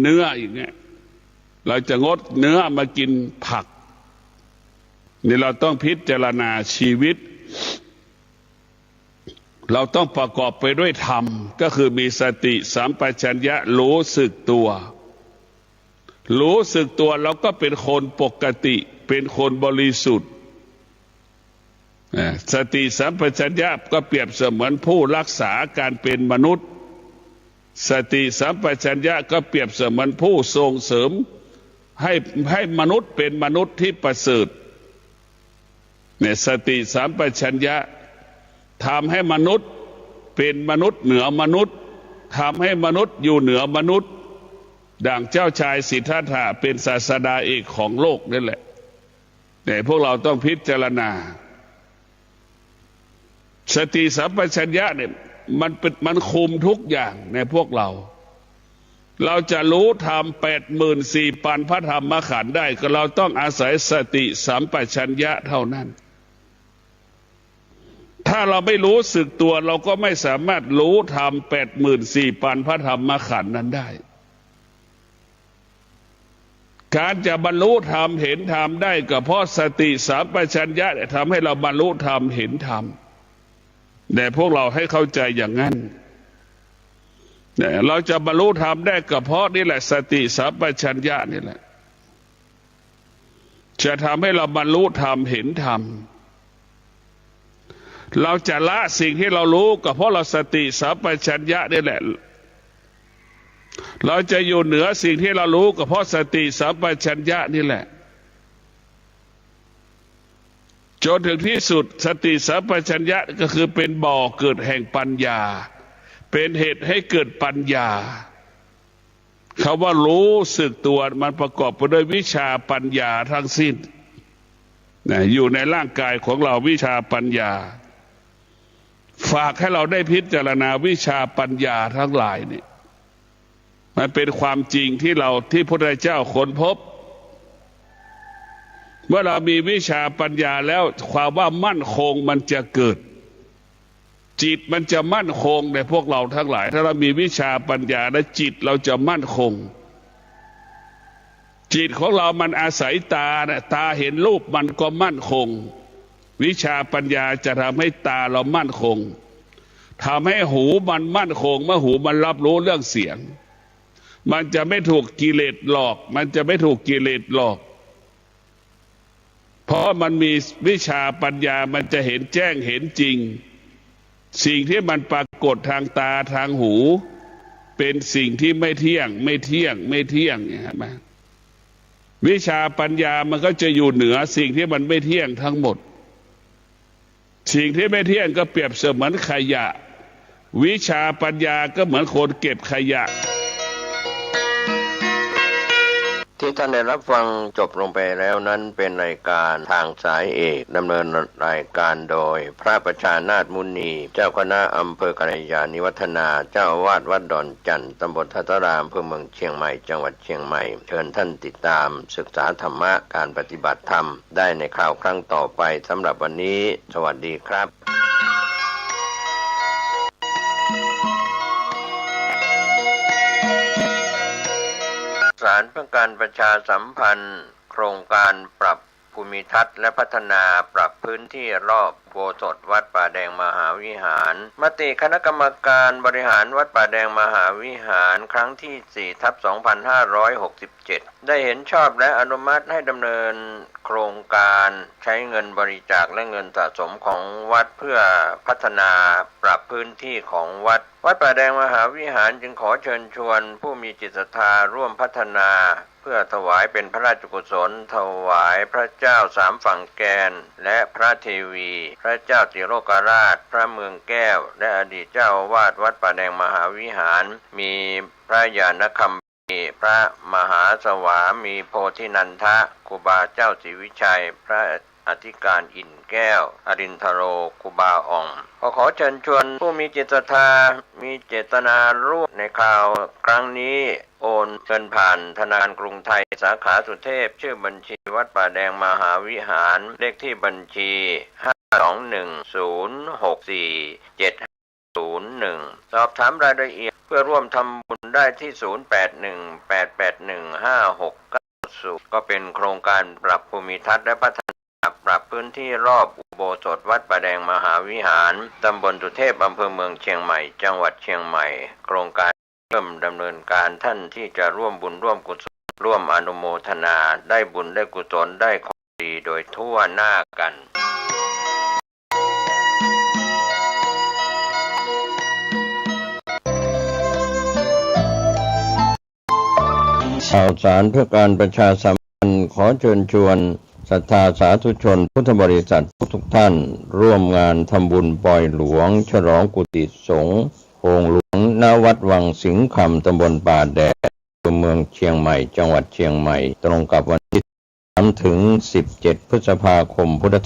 เนื้ออย่างเงี้ยเราจะงดเนื้อมากินผักนี่เราต้องพิจารณาชีวิตเราต้องประกอบไปด้วยธรรมก็คือมีสติสัมปชัญญะรู้สึกตัวเราก็เป็นคนปกติเป็นคนบริสุทธิ์สติสัมปชัญญะก็เปรียบเสมือนผู้รักษาการเป็นมนุษย์สติสัมปชัญญะก็เปรียบเสมือนผู้ส่งเสริมให้มนุษย์เป็นมนุษย์ที่ประเสริฐเนี่ยสติสัมปชัญญะทำให้มนุษย์เป็นมนุษย์เหนือมนุษย์ทำให้มนุษย์อยู่เหนือมนุษย์ดังเจ้าชายสิทธัตถะเป็นศาสดาเอกของโลกนั่นแหละแต่พวกเราต้องพิจารณาสติสัมปชัญญะเนี่ยมันคุมทุกอย่างในพวกเราจะรู้ธรรม84,000 พระธรรมขันธ์ได้ก็เราต้องอาศัยสติสัมปชัญญะเท่านั้นถ้าเราไม่รู้สึกตัวเราก็ไม่สามารถรู้ธรรม84,000 พระธรรมขันธ์นั้นได้การจะบรรลุธรรมเห็นธรรมได้ก็เพราะสติสัมปชัญญะทำให้เราบรรลุธรรมเห็นธรรมแต่พวกเราให้เข้าใจอย่างนั้นเราจะบรรลุธรรมได้ก็เพราะนี่แหละสติสัมปชัญญะนี่แหละจะทำให้เราบรรลุธรรมเห็นธรรมเราจะละสิ่งที่เรารู้ก็เพราะเราสติสัมปชัญญะนี่แหละเราจะอยู่เหนือสิ่งที่เรารู้ก็เพราะสติสัมปชัญญะนี่แหละจนถึงที่สุดสติสัมปชัญญะก็คือเป็นบ่อเกิดแห่งปัญญาเป็นเหตุให้เกิดปัญญาคำว่ารู้สึกตัวมันประกอบไปด้วยวิชาปัญญาทั้งสิ้นอยู่ในร่างกายของเราวิชาปัญญาฝากให้เราได้พิจารณาวิชาปัญญาทั้งหลายนี่มันเป็นความจริงที่พระพุทธเจ้าค้นพบเมื่อเรามีวิชาปัญญาแล้วความว่ามั่นคงมันจะเกิดจิตมันจะมั่นคงในพวกเราทั้งหลายถ้าเรามีวิชาปัญญาและจิตเราจะมั่นคงจิตของเรามันอาศัยตานะตาเห็นรูปมันก็มั่นคงวิชาปัญญาจะทำให้ตาเรามั่นคงทำให้หูมันมั่นคงเมื่อหูมันรับรู้เรื่องเสียงมันจะไม่ถูกกิเลสหลอกมันจะไม่ถูกกิเลสหลอกเพราะมันมีวิชาปัญญามันจะเห็นแจ้งเห็นจริงสิ่งที่มันปรากฏทางตาทางหูเป็นสิ่งที่ไม่เที่ยงเนี่ยครับวิชาปัญญามันก็จะอยู่เหนือสิ่งที่มันไม่เที่ยงทั้งหมดสิ่งที่ไม่เที่ยงก็เปรียบเสมือนขยะวิชาปัญญาก็เหมือนคนเก็บขยะที่ท่านได้รับฟังจบลงไปแล้วนั้นเป็นรายการทางสายเอกดำเนินรายการโดยพระประชานาถมุนีเจ้าคณะอำเภอกัลยาณิวัฒนาเจ้าอาวาสวัดดอนจันทร์ตำบลทัตตารามอำเภอเมืองเชียงใหม่จังหวัดเชียงใหม่เชิญท่านติดตามศึกษาธรรมะการปฏิบัติธรรมได้ในคราวครั้งต่อไปสำหรับวันนี้สวัสดีครับสารเพื่อการประชาสัมพันธ์โครงการปรับภูมิทัศน์และพัฒนาปรับพื้นที่รอบอุโบสถวัดป่าแดงมหาวิหารมติคณะกรรมการบริหารวัดป่าแดงมหาวิหารครั้งที่ 4/2567 ได้เห็นชอบและอนุมัติให้ดำเนินโครงการใช้เงินบริจาคและเงินสะสมของวัดเพื่อพัฒนาปรับพื้นที่ของวัดป่าแดงมหาวิหารจึงขอเชิญชวนผู้มีจิตศรัทธาร่วมพัฒนาเพื่อถวายเป็นพระราชกุศลถวายพระเจ้าสามฝั่งแกนและพระเทวีพระเจ้าติโลกราชพระเมืองแก้วและอดีตเจ้าอาวาสวัดป่าแดงมหาวิหารมีพระญาณคัมภีร์พระมหาสวามีโพธินันทะครูบาเจ้าศรีวิชัยพระอธิการอินแก้วอรินทโรครูบาอ่องขอเชิญชวนผู้มีจิตศรัทธามีเจตนาร่วมในคราวครั้งนี้โอนเงินผ่านธนาคารกรุงไทยสาขาสุเทพชื่อบัญชีวัดป่าแดงมหาวิหารเลขที่บัญชี521064701สอบถามรายละเอียด เพื่อร่วมทำบุญได้ที่ 0818815690 ก็เป็นโครงการปรับภูมิทัศน์และพัฒนาปรับพื้นที่รอบอุโบสถวัดประแดงมหาวิหารตำบลสุเทพอำเภอเมืองเชียงใหม่จังหวัดเชียงใหม่โครงการเริ่มดำเนินการท่านที่จะร่วมบุญร่วมกุศลร่วมอนุโมทนาได้บุญได้กุศลได้ความดีโดยทั่วหน้ากันข่าวสารเพื่อการประชาสัมพันธ์ขอเชิญชวนศรัทธาสาธุชนพุทธบริษัททุกท่านร่วมงานทำบุญปล่อยหลวงฉลองกุฏิสงฆ์โองหลวงณวัดวังสิงห์คำตำบลป่าแดดเมืองเชียงใหม่จังหวัดเชียงใหม่ตรงกับวันที่3 ถึง 17 พฤษภาคมพุทธ